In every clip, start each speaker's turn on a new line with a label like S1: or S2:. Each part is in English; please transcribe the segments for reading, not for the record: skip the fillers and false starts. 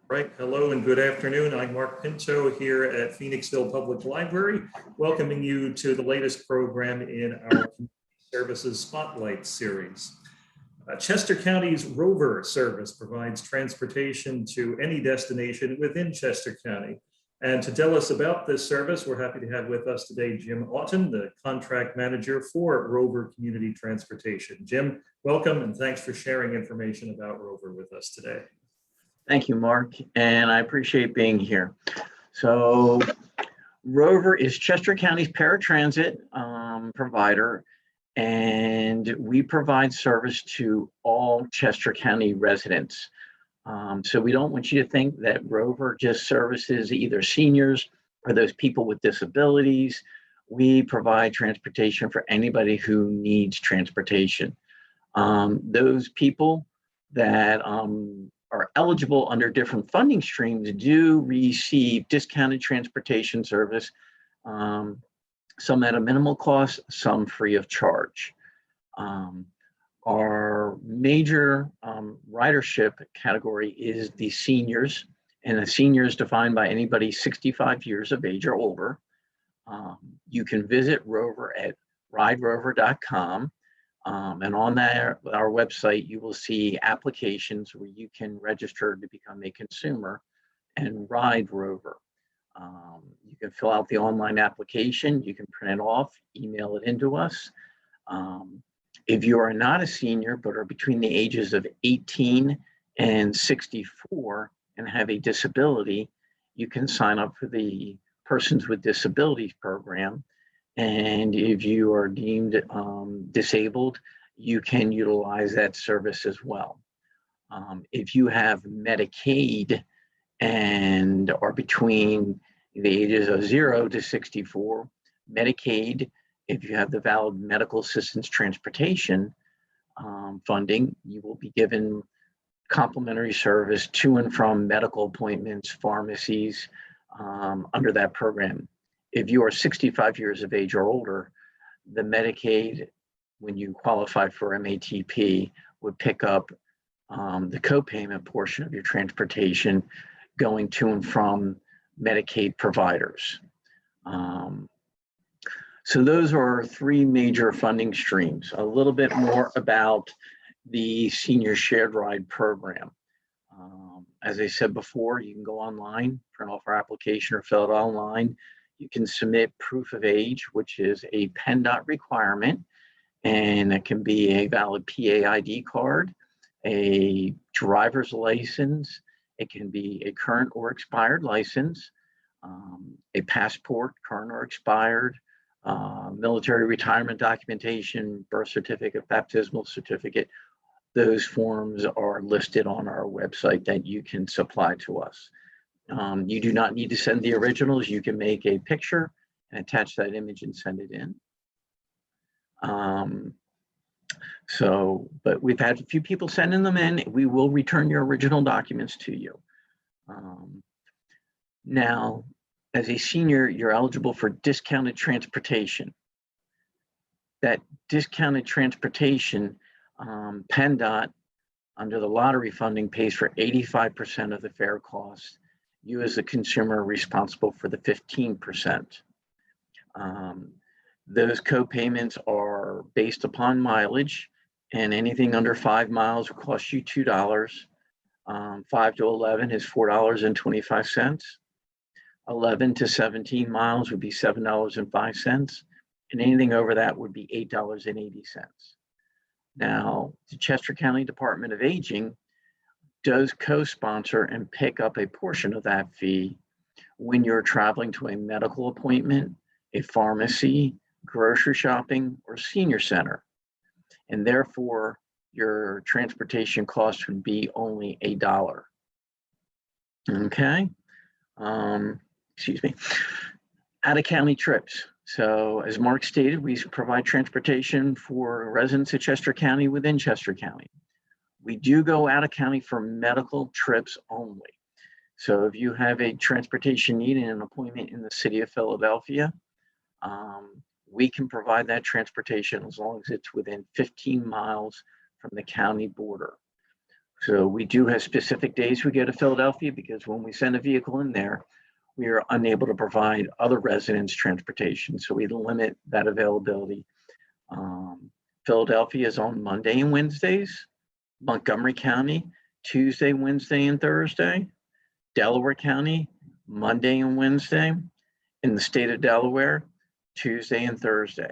S1: Right. Hello and good afternoon. I'm Mark Pinto here at Phoenixville Public Library, welcoming you to the latest program in our Community Services Spotlight series. Chester County's Rover service provides transportation to any destination within Chester County. And to tell us about this service, we're happy to have with us today Jim Oughton, the contract manager for Rover Community Transportation. Jim, welcome and thanks for sharing information about Rover with us today.
S2: Thank you, Mark, and I appreciate being here. So Rover is Chester County's paratransit provider, and we provide service to all Chester County residents. So we don't want you to think that Rover just services either seniors or those people with disabilities. We provide transportation for anybody who needs transportation. Those people that are eligible under different funding streams do receive discounted transportation service, some at a minimal cost, some free of charge. Our major ridership category is the seniors, and a senior is defined by anybody 65 years of age or older. You can visit Rover at riderover.com. And on our website, you will see applications where you can register to become a consumer and ride Rover. You can fill out the online application, you can print it off, email it into us. If you are not a senior but are between the ages of 18 and 64 and have a disability, you can sign up for the Persons with Disabilities program. And if you are deemed disabled, you can utilize that service as well. If you have Medicaid and are between the ages of 0 to 64, Medicaid, if you have the valid medical assistance transportation funding, you will be given complimentary service to and from medical appointments, pharmacies under that program. If you are 65 years of age or older, the Medicaid, when you qualify for MATP, would pick up the co-payment portion of your transportation going to and from Medicaid providers. So those are our three major funding streams. A little bit more about the Senior Shared Ride program. As I said before, you can go online, print off our application or fill it online. You can submit proof of age, which is a PennDOT requirement, and it can be a valid PAID card, a driver's license, it can be a current or expired license, a passport, current or expired, military retirement documentation, birth certificate, baptismal certificate. Those forms are listed on our website that you can supply to us. You do not need to send the originals. You can make a picture and attach that image and send it in. But we've had a few people sending them in. We will return your original documents to you. Now, as a senior, you're eligible for discounted transportation. That discounted transportation, PennDOT, under the lottery funding, pays for 85% of the fare cost. You as a consumer are responsible for the 15%. Those co-payments are based upon mileage, and anything under 5 miles will cost you $2. 5 to 11 is $4.25. 11 to 17 miles would be $7.05. And anything over that would be $8.80. Now, the Chester County Department of Aging does co-sponsor and pick up a portion of that fee when you're traveling to a medical appointment, a pharmacy, grocery shopping, or senior center. And therefore, your transportation cost would be only $1. Okay? Excuse me. Out-of-county trips. So as Mark stated, we provide transportation for residents of Chester County within Chester County. We do go out of county for medical trips only. So if you have a transportation need and an appointment in the city of Philadelphia, we can provide that transportation as long as it's within 15 miles from the county border. So we do have specific days we go to Philadelphia because when we send a vehicle in there, we are unable to provide other residents transportation. So we limit that availability. Philadelphia is on Monday and Wednesdays. Montgomery County, Tuesday, Wednesday, and Thursday. Delaware County, Monday and Wednesday. In the state of Delaware, Tuesday and Thursday.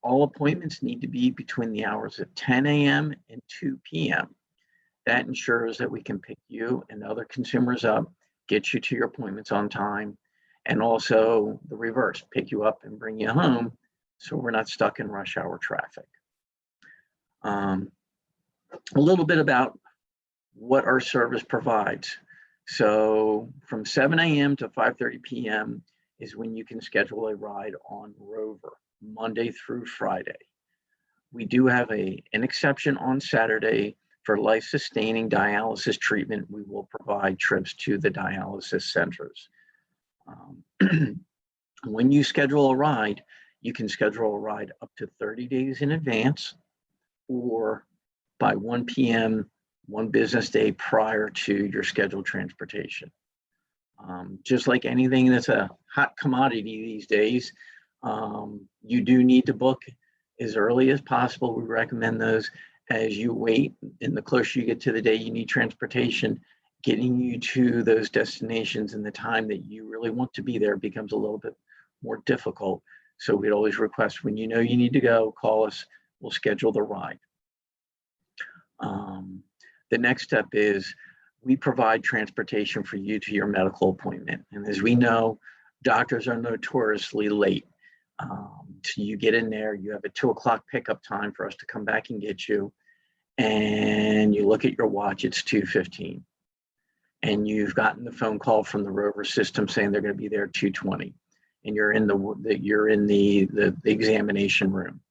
S2: All appointments need to be between the hours of 10 a.m. and 2 p.m. That ensures that we can pick you and other consumers up, get you to your appointments on time, and also the reverse, pick you up and bring you home so we're not stuck in rush hour traffic. A little bit about what our service provides. So from 7 a.m. to 5:30 p.m. is when you can schedule a ride on Rover, Monday through Friday. We do have an exception on Saturday for life-sustaining dialysis treatment. We will provide trips to the dialysis centers. When you schedule a ride, you can schedule a ride up to 30 days in advance or by 1 p.m. one business day prior to your scheduled transportation. Just like anything that's a hot commodity these days, you do need to book as early as possible. We recommend those as you wait, and the closer you get to the day you need transportation, getting you to those destinations in the time that you really want to be there becomes a little bit more difficult. So we'd always request when you know you need to go, call us, we'll schedule the ride. The next step is we provide transportation for you to your medical appointment. And as we know, doctors are notoriously late. So you get in there, you have a 2 o'clock pickup time for us to come back and get you. And you look at your watch, it's 2:15. And you've gotten the phone call from the Rover system saying they're going to be there at 2:20. And you're in the examination room.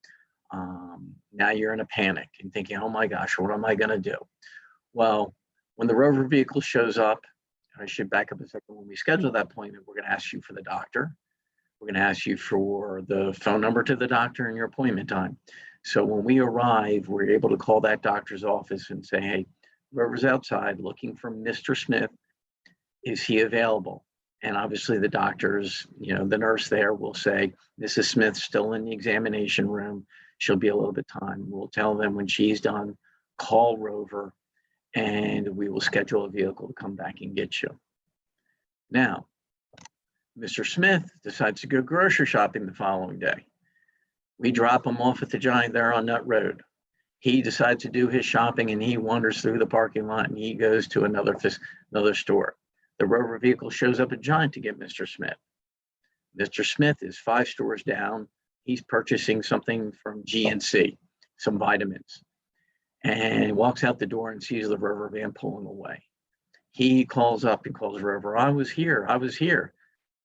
S2: Now you're in a panic and thinking, oh my gosh, what am I going to do? Well, when the Rover vehicle shows up, I should back up a second. When we schedule that appointment, we're going to ask you for the doctor. We're going to ask you for the phone number to the doctor and your appointment time. So when we arrive, we're able to call that doctor's office and say, hey, Rover's outside looking for Mr. Smith. Is he available? And obviously the doctors, the nurse there will say, Mrs. Smith's still in the examination room. She'll be a little bit time. We'll tell them when she's done, call Rover, and we will schedule a vehicle to come back and get you. Now, Mr. Smith decides to go grocery shopping the following day. We drop him off at the Giant there on Nut Road. He decides to do his shopping and he wanders through the parking lot and he goes to another store. The Rover vehicle shows up at Giant to get Mr. Smith. Mr. Smith is 5 stores down. He's purchasing something from GNC, some vitamins, and walks out the door and sees the Rover van pulling away. He calls up and calls Rover, I was here.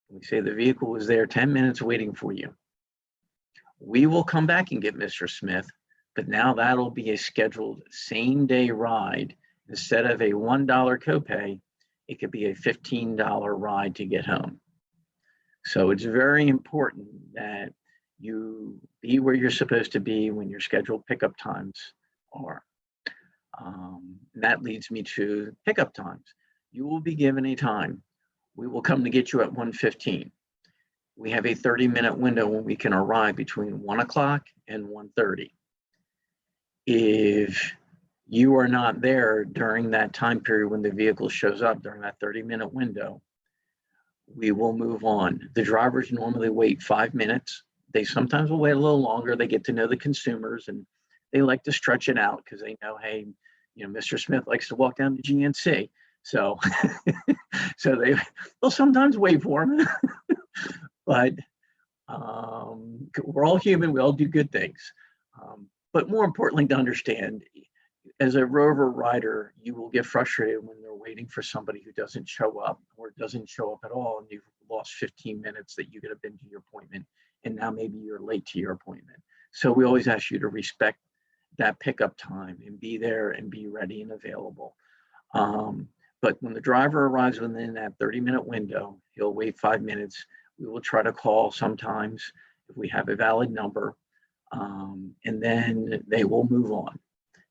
S2: We say the vehicle was there 10 minutes waiting for you. We will come back and get Mr. Smith, but now that'll be a scheduled same day ride. Instead of a $1 copay, it could be a $15 ride to get home. So it's very important that you be where you're supposed to be when your scheduled pickup times are. That leads me to pickup times. You will be given a time. We will come to get you at 1:15. We have a 30-minute window when we can arrive between 1 o'clock and 1:30. If you are not there during that time period when the vehicle shows up during that 30-minute window, we will move on. The drivers normally wait 5 minutes. They sometimes will wait a little longer. They get to know the consumers and they like to stretch it out because they know, hey, Mr. Smith likes to walk down to GNC. So, so they'll sometimes wait for him, but we're all human. We all do good things. But more importantly to understand, as a Rover rider, you will get frustrated when they're waiting for somebody who doesn't show up or doesn't show up at all, and you've lost 15 minutes that you could have been to your appointment, and now maybe you're late to your appointment. So we always ask you to respect that pickup time and be there and be ready and available. But when the driver arrives within that 30-minute window, he'll wait 5 minutes. We will try to call sometimes if we have a valid number, and then they will move on.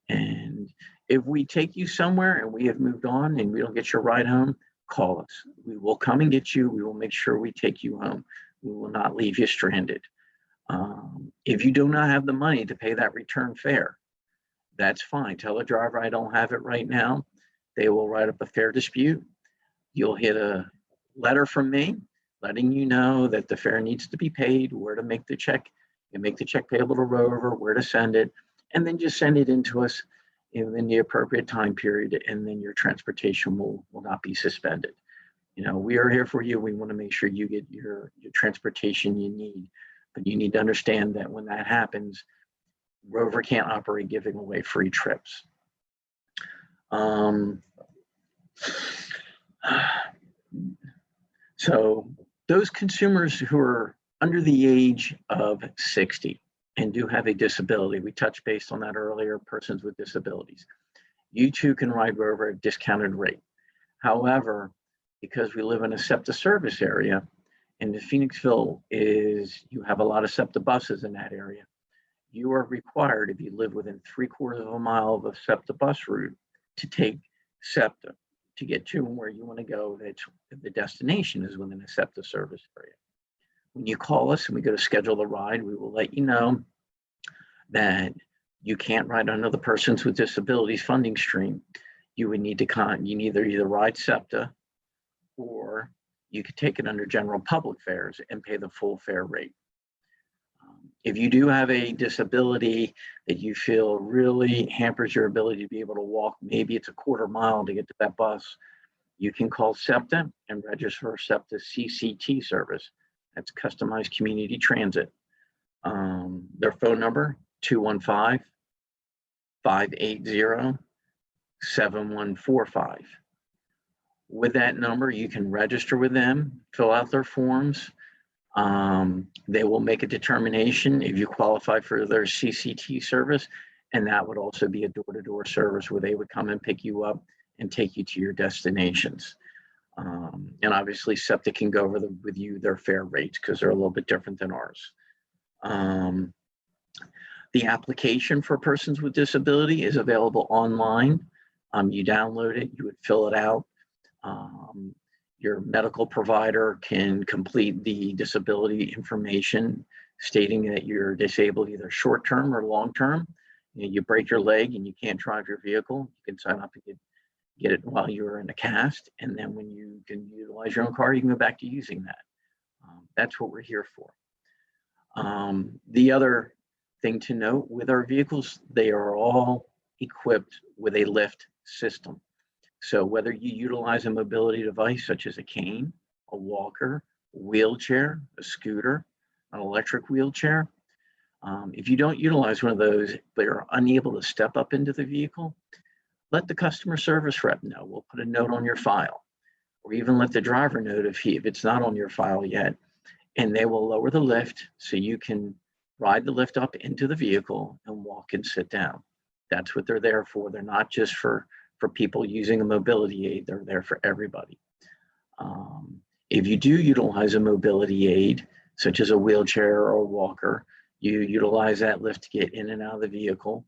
S2: And If we take you somewhere and we have moved on and we don't get your ride home, call us. We will come and get you. We will make sure we take you home. We will not leave you stranded. If you do not have the money to pay that return fare, that's fine. Tell the driver I don't have it right now. They will write up a fare dispute. You'll hit a letter from me letting you know that the fare needs to be paid, where to make the check, and make the check payable to Rover, where to send it, and then just send it in to us in the appropriate time period, and then your transportation will not be suspended. You know, we are here for you. We want to make sure you get your transportation you need, but you need to understand that when that happens, Rover can't operate giving away free trips. So those consumers who are under the age of 60 and do have a disability, we touched base on that earlier, persons with disabilities, you too can ride Rover at a discounted rate. However, because we live in a SEPTA service area, and the Phoenixville you have a lot of SEPTA buses in that area, you are required, if you live within 3/4 of a mile of a SEPTA bus route, to take SEPTA to get to where you want to go. That's the destination is within a SEPTA service area. When you call us and we go to schedule the ride, we will let you know that you can't ride under the Persons with Disabilities funding stream. You would need to you need either ride SEPTA, or you could take it under general public fares and pay the full fare rate. If you do have a disability that you feel really hampers your ability to be able to walk, maybe it's a 1/4 mile to get to that bus, you can call SEPTA and register for SEPTA CCT service. That's Customized Community Transit. Their phone number, 215-580-7145. With that number, you can register with them, fill out their forms. They will make a determination if you qualify for their CCT service, and that would also be a door-to-door service where they would come and pick you up and take you to your destinations. And obviously SEPTA can go over with you their fare rates because they're a little bit different than ours. The application for persons with disability is available online. You download it, you would fill it out. Your medical provider can complete the disability information stating that you're disabled either short-term or long-term. You break your leg and you can't drive your vehicle, you can sign up and get it while you're in a cast, and then when you can utilize your own car, you can go back to using that. That's what we're here for. The other thing to note with our vehicles, they are all equipped with a lift system. So whether you utilize a mobility device such as a cane, a walker, a wheelchair, a scooter, an electric wheelchair, if you don't utilize one of those, but are unable to step up into the vehicle, let the customer service rep know. We'll put a note on your file, or even let the driver know if it's not on your file yet, and they will lower the lift so you can ride the lift up into the vehicle and walk and sit down. That's what they're there for. They're not just for people using a mobility aid, they're there for everybody. If you do utilize a mobility aid, such as a wheelchair or a walker, you utilize that lift to get in and out of the vehicle.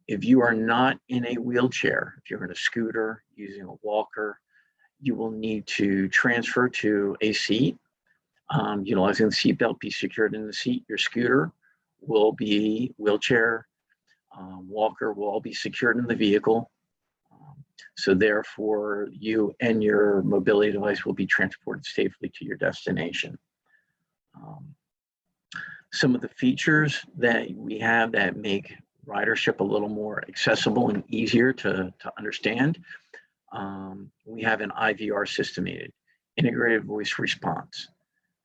S2: If you are not in a wheelchair, if you're in a scooter, using a walker, you will need to transfer to a seat. Utilizing the seatbelt, be secured in the seat. Your scooter will be wheelchair, walker will all be secured in the vehicle. So therefore, you and your mobility device will be transported safely to your destination. Some of the features that we have that make ridership a little more accessible and easier to understand. We have an IVR system, integrated voice response.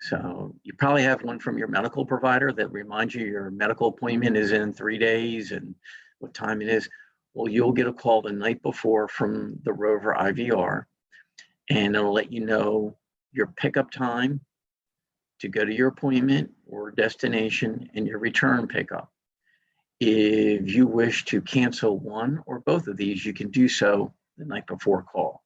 S2: So you probably have one from your medical provider that reminds you your medical appointment is in 3 days and what time it is. Well, you'll get a call the night before from the Rover IVR, and it'll let you know your pickup time to go to your appointment or destination and your return pickup. If you wish to cancel one or both of these, you can do so the night before call.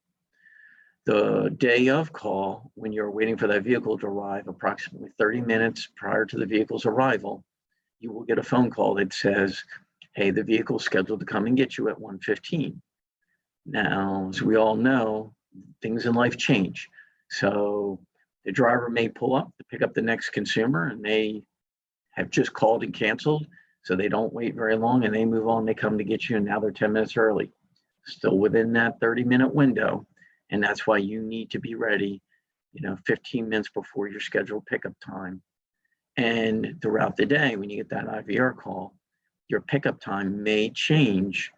S2: The day of call, when you're waiting for that vehicle to arrive, approximately 30 minutes prior to the vehicle's arrival, you will get a phone call that says, hey, the vehicle's scheduled to come and get you at 1:15. Now, as we all know, things in life change. So the driver may pull up to pick up the next consumer and they have just called and canceled. So they don't wait very long and they move on, they come to get you and now they're 10 minutes early, still within that 30-minute window. And that's why you need to be ready, 15 minutes before your scheduled pickup time. And throughout the day, when you get that IVR call, your pickup time may change.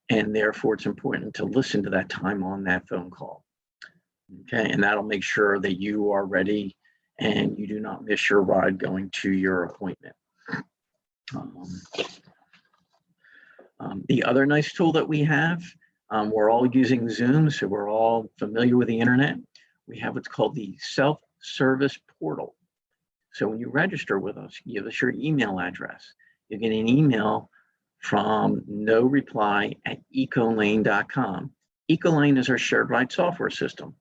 S2: And therefore it's important to listen to that time on that phone call. Okay, and that'll make sure that you are ready and you do not miss your ride going to your appointment. The other nice tool that we have, we're all using Zoom, so we're all familiar with the internet. We have what's called the SelfService Portal. So when you register with us, you give us your email address. You get an email from noreply@ecolane.com. Ecolane is our shared ride software system.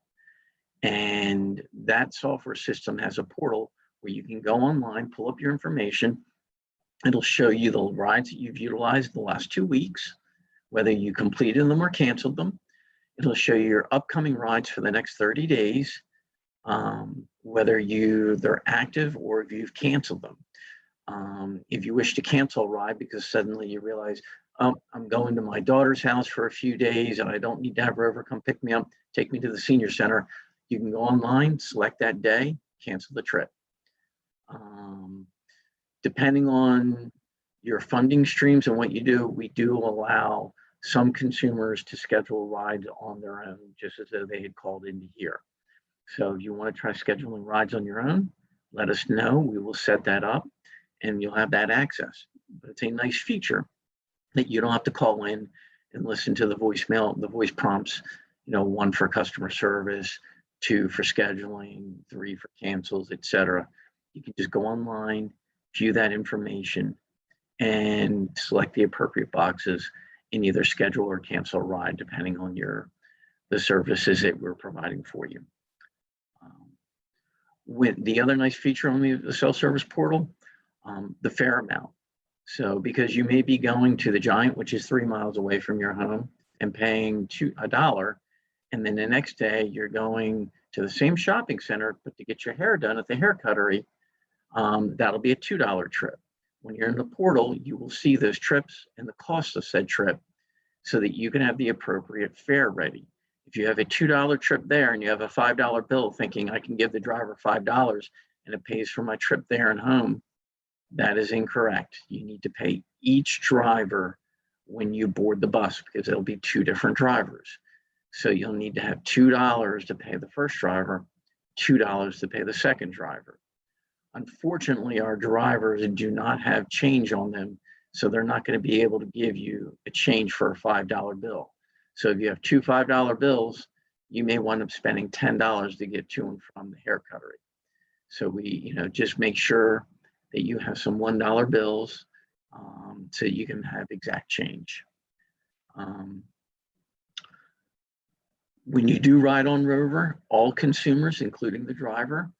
S2: And that software system has a portal where you can go online, pull up your information. It'll show you the rides that you've utilized the last 2 weeks, whether you completed them or canceled them. It'll show you your upcoming rides for the next 30 days, whether they're active or if you've canceled them. If you wish to cancel a ride because suddenly you realize, oh, I'm going to my daughter's house for a few days and I don't need to have Rover come pick me up, take me to the senior center, you can go online, select that day, cancel the trip. Depending on your funding streams and what you do, we do allow some consumers to schedule rides on their own, just as though they had called into here. So if you want to try scheduling rides on your own, let us know. We will set that up and you'll have that access. But it's a nice feature that you don't have to call in and listen to the voicemail, the voice prompts, 1 for customer service, 2 for scheduling, 3 for cancels, etc. You can just go online, view that information, and select the appropriate boxes and either schedule or cancel a ride, depending on the services that we're providing for you. With the other nice feature on the self-service portal, the fare amount. So because you may be going to the Giant, which is 3 miles away from your home, and paying $1, and then the next day you're going to the same shopping center, but to get your hair done at the hair cuttery, that'll be a $2 trip. When you're in the portal, you will see those trips and the cost of said trip so that you can have the appropriate fare ready. If you have a $2 trip there and you have a $5 bill thinking I can give the driver $5 and it pays for my trip there and home, that is incorrect. You need to pay each driver when you board the bus because it'll be 2 different drivers. So you'll need to have $2 to pay the first driver, $2 to pay the second driver. Unfortunately, our drivers do not have change on them, so they're not going to be able to give you a change for a $5 bill. So if you have 2 $5 bills, you may wind up spending $10 to get to and from the hair cuttery. So we, just make sure that you have some $1 bills so you can have exact change. When you do ride on Rover, all consumers, including the driver,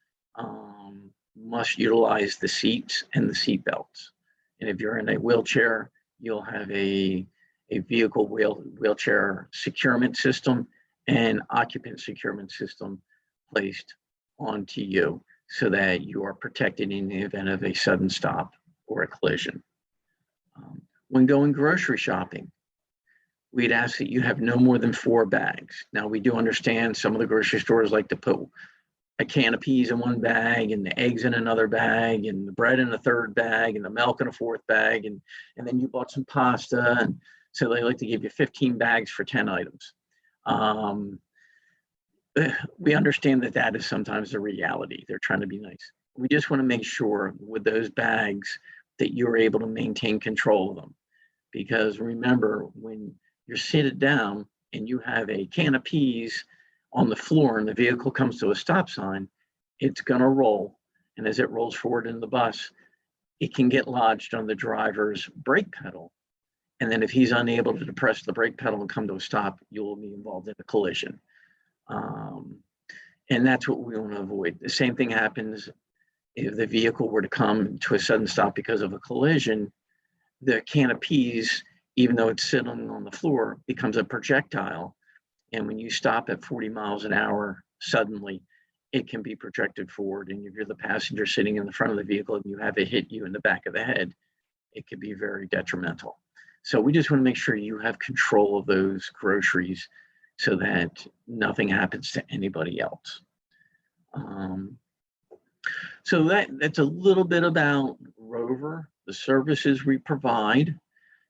S2: must utilize the seats and the seat belts. And if you're in a wheelchair, you'll have a vehicle wheelchair securement system and occupant securement system placed onto you so that you are protected in the event of a sudden stop or a collision. When going grocery shopping, we'd ask that you have no more than 4 bags. Now, we do understand some of the grocery stores like to put a can of peas in 1 bag and the eggs in another bag and the bread in a 3rd bag and the milk in a 4th bag. And then you bought some pasta. And so they like to give you 15 bags for 10 items. We understand that that is sometimes the reality. They're trying to be nice. We just want to make sure with those bags that you're able to maintain control of them. Because remember, when you're seated down and you have a can of peas on the floor and the vehicle comes to a stop sign, it's going to roll. And as it rolls forward in the bus, it can get lodged on the driver's brake pedal. And then if he's unable to depress the brake pedal and come to a stop, you'll be involved in a collision. And that's what we want to avoid. The same thing happens if the vehicle were to come to a sudden stop because of a collision. The can of peas even though it's sitting on the floor, becomes a projectile. And when you stop at 40 miles an hour, suddenly it can be projected forward. And if you're the passenger sitting in the front of the vehicle and you have it hit you in the back of the head, it could be very detrimental. So we just want to make sure you have control of those groceries so that nothing happens to anybody else. So that's a little bit about Rover, the services we provide,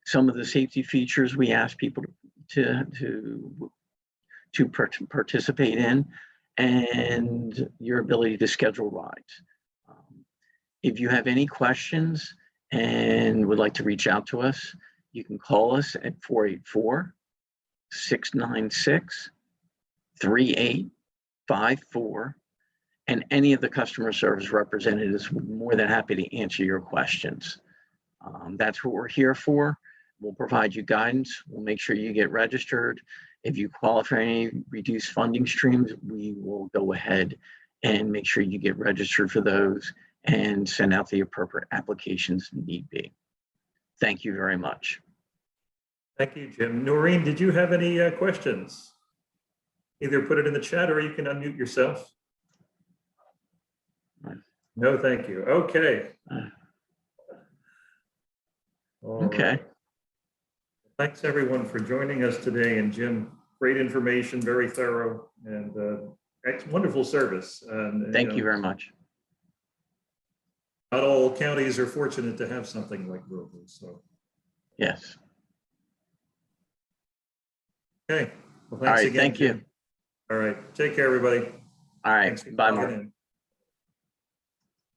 S2: some of the safety features we ask people to participate in, and your ability to schedule rides. If you have any questions and would like to reach out to us, you can call us at 484-696-3854, and any of the customer service representatives would be more than happy to answer your questions. That's what we're here for. We'll provide you guidance. We'll make sure you get registered. If you qualify for any reduced funding streams, we will go ahead and make sure you get registered for those and send out the appropriate applications need be. Thank you very much.
S1: Thank you, Jim. Noreen, did you have any questions? Either put it in the chat or you can unmute yourself. No, thank you. Okay.
S2: Okay.
S1: Right. Thanks everyone for joining us today. And Jim, great information, very thorough, and wonderful service.
S2: Thank you very much.
S1: Not all counties are fortunate to have something like Rover. So
S2: yes.
S1: Okay. Well,
S2: All right.
S1: again,
S2: thank
S1: Jim.
S2: you.
S1: All right. Take care, everybody.
S2: All right. Bye, Mark.